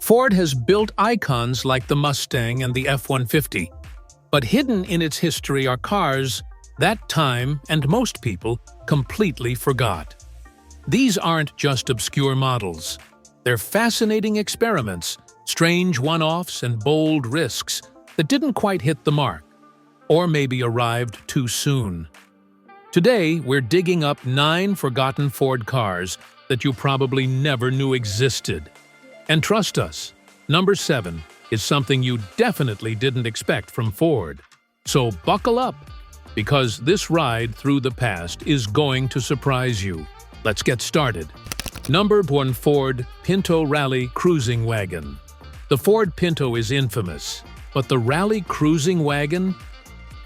Ford has built icons like the Mustang and the F-150, but hidden in its history are cars that time and most people completely forgot. These aren't just obscure models. They're fascinating experiments, strange one-offs, and bold risks that didn't quite hit the mark, or maybe arrived too soon. Today, we're digging up 9 forgotten Ford cars that you probably never knew existed. And trust us, number 7 is something you definitely didn't expect from Ford. So buckle up, because this ride through the past is going to surprise you. Let's get started. Number 1. Ford Pinto Rallye Cruising Wagon. The Ford Pinto is infamous, but the Rallye Cruising Wagon?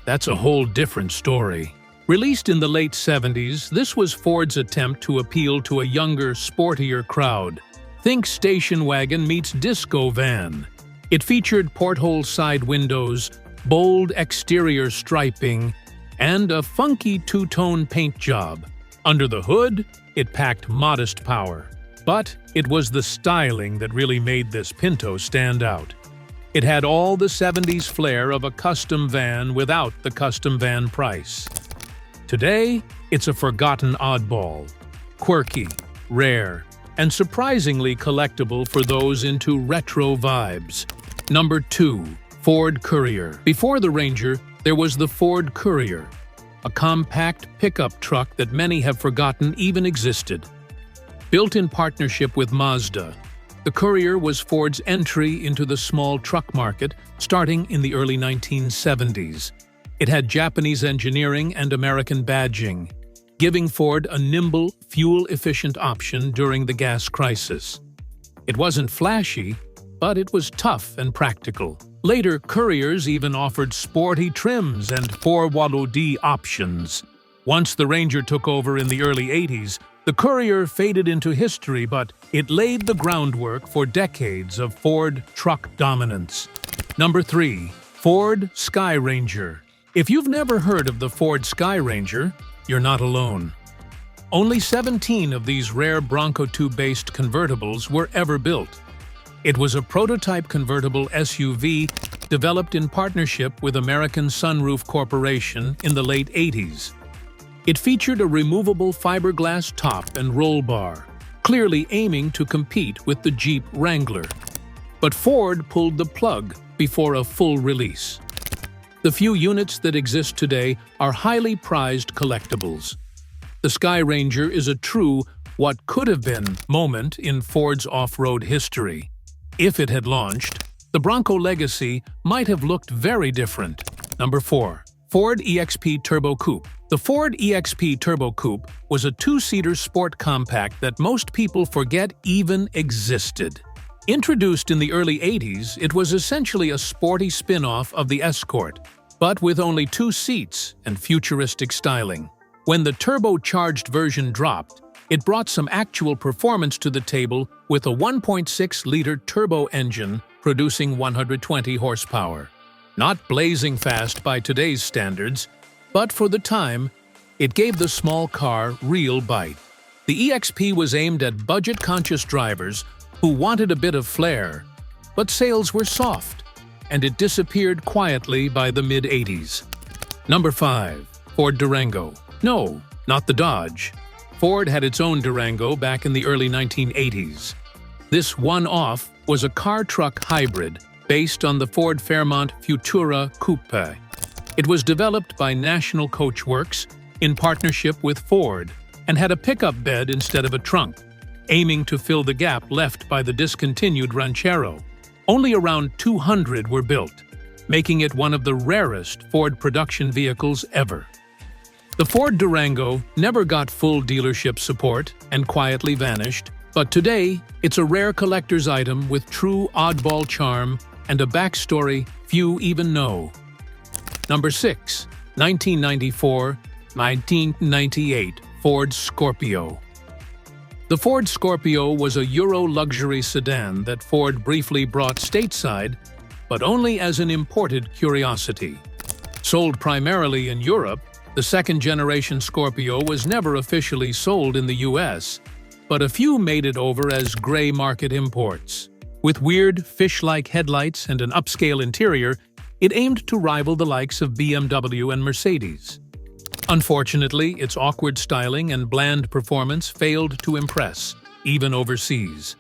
That's a whole different story. Released in the late 70s, this was Ford's attempt to appeal to a younger, sportier crowd. Think station wagon meets disco van. It featured porthole side windows, bold exterior striping, and a funky two-tone paint job. Under the hood, it packed modest power. But it was the styling that really made this Pinto stand out. It had all the 70s flair of a custom van without the custom van price. Today, it's a forgotten oddball, quirky, rare, and surprisingly collectible for those into retro vibes. Number 2. Ford Courier. Before the Ranger, there was the Ford Courier, a compact pickup truck that many have forgotten even existed. Built in partnership with Mazda, the Courier was Ford's entry into the small truck market starting in the early 1970s. It had Japanese engineering and American badging, giving Ford a nimble, fuel-efficient option during the gas crisis. It wasn't flashy, but it was tough and practical. Later, Couriers even offered sporty trims and 4WD options. Once the Ranger took over in the early 80s, the Courier faded into history, but it laid the groundwork for decades of Ford truck dominance. Number 3. Ford Sky Ranger. If you've never heard of the Ford Sky Ranger, you're not alone. Only 17 of these rare Bronco tube-based convertibles were ever built. It was a prototype convertible SUV developed in partnership with American Sunroof Corporation in the late 80s. It featured a removable fiberglass top and roll bar, clearly aiming to compete with the Jeep Wrangler. But Ford pulled the plug before a full release. The few units that exist today are highly prized collectibles. The Sky Ranger is a true, what could have been, moment in Ford's off-road history. If it had launched, the Bronco legacy might have looked very different. Number 4. Ford EXP Turbo Coupe. The Ford EXP Turbo Coupe was a two-seater sport compact that most people forget even existed. Introduced in the early 80s, it was essentially a sporty spin-off of the Escort, but with only 2 seats and futuristic styling. When the turbocharged version dropped, it brought some actual performance to the table with a 1.6-liter turbo engine producing 120 horsepower. Not blazing fast by today's standards, but for the time, it gave the small car real bite. The EXP was aimed at budget-conscious drivers who wanted a bit of flair, but sales were soft, and it disappeared quietly by the mid-80s. Number 5. Ford Durango. No, not the Dodge. Ford had its own Durango back in the early 1980s. This one-off was a car-truck hybrid based on the Ford Fairmont Futura Coupe. It was developed by National Coach Works in partnership with Ford and had a pickup bed instead of a trunk, aiming to fill the gap left by the discontinued Ranchero. Only around 200 were built, making it one of the rarest Ford production vehicles ever. The Ford Durango never got full dealership support and quietly vanished, but today it's a rare collector's item with true oddball charm and a backstory few even know. Number 6. 1994-1998 Ford Scorpio. The Ford Scorpio was a Euro luxury sedan that Ford briefly brought stateside, but only as an imported curiosity. Sold primarily in Europe, the second-generation Scorpio was never officially sold in the US, but a few made it over as gray market imports. With weird, fish-like headlights and an upscale interior, it aimed to rival the likes of BMW and Mercedes. Unfortunately, its awkward styling and bland performance failed to impress, even overseas.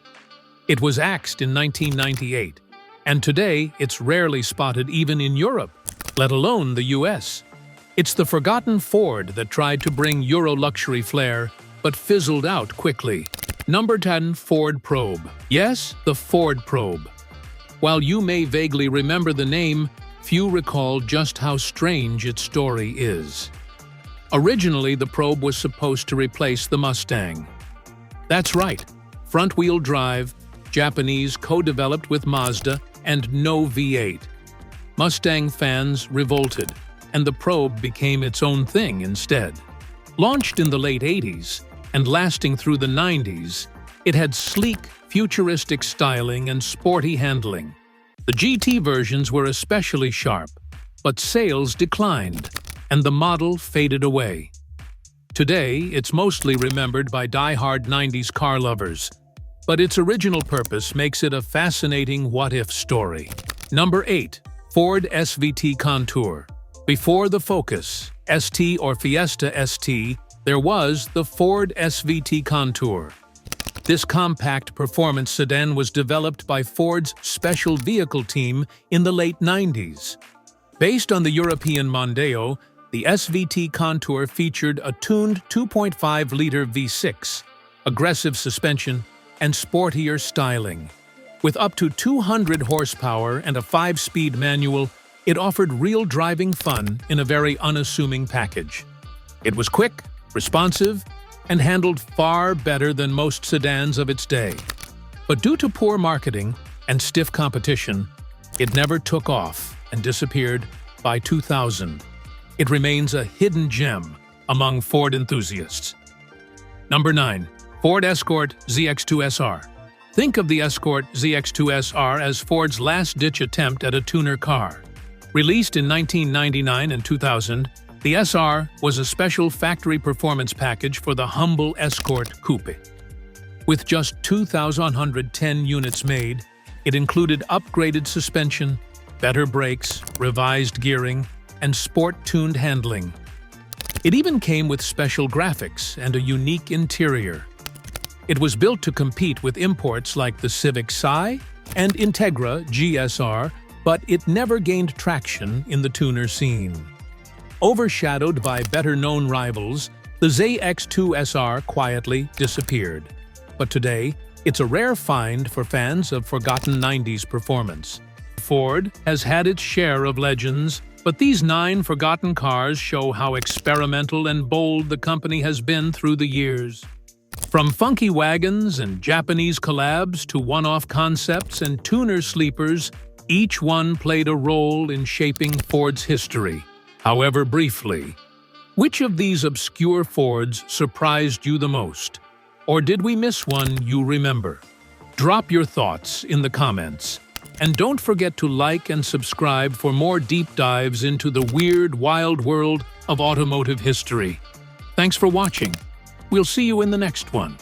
It was axed in 1998, and today it's rarely spotted even in Europe, let alone the US. It's the forgotten Ford that tried to bring Euro luxury flair, but fizzled out quickly. Number 10. Ford Probe. Yes, the Ford Probe. While you may vaguely remember the name, few recall just how strange its story is. Originally, the Probe was supposed to replace the Mustang. That's right, front-wheel drive, Japanese co-developed with Mazda, and no V8. Mustang fans revolted, and the Probe became its own thing instead. Launched in the late 80s and lasting through the 90s, it had sleek, futuristic styling and sporty handling. The GT versions were especially sharp, but sales declined, and the model faded away. Today, it's mostly remembered by die-hard 90s car lovers, but its original purpose makes it a fascinating what-if story. Number 8. Ford SVT Contour. Before the Focus, ST or Fiesta ST, there was the Ford SVT Contour. This compact performance sedan was developed by Ford's special vehicle team in the late 90s. Based on the European Mondeo, the SVT Contour featured a tuned 2.5-liter V6, aggressive suspension, and sportier styling. With up to 200 horsepower and a 5-speed manual, it offered real driving fun in a very unassuming package. It was quick, responsive, and handled far better than most sedans of its day. But due to poor marketing and stiff competition, it never took off and disappeared by 2000. It remains a hidden gem among Ford enthusiasts. Number 9. Ford Escort ZX2 SR. Think of the Escort ZX2 SR as Ford's last-ditch attempt at a tuner car. Released in 1999 and 2000, the SR was a special factory performance package for the humble Escort Coupe. With just 2,110 units made, it included upgraded suspension, better brakes, revised gearing, and sport-tuned handling. It even came with special graphics and a unique interior. It was built to compete with imports like the Civic Si and Integra GSR, but it never gained traction in the tuner scene. Overshadowed by better-known rivals, the ZX2 SR quietly disappeared. But today, it's a rare find for fans of forgotten 90s performance. Ford has had its share of legends, but these 9 forgotten cars show how experimental and bold the company has been through the years. From funky wagons and Japanese collabs to one-off concepts and tuner sleepers, each one played a role in shaping Ford's history, however briefly. Which of these obscure Fords surprised you the most? Or did we miss one you remember? Drop your thoughts in the comments. And don't forget to like and subscribe for more deep dives into the weird, wild world of automotive history. Thanks for watching. We'll see you in the next one.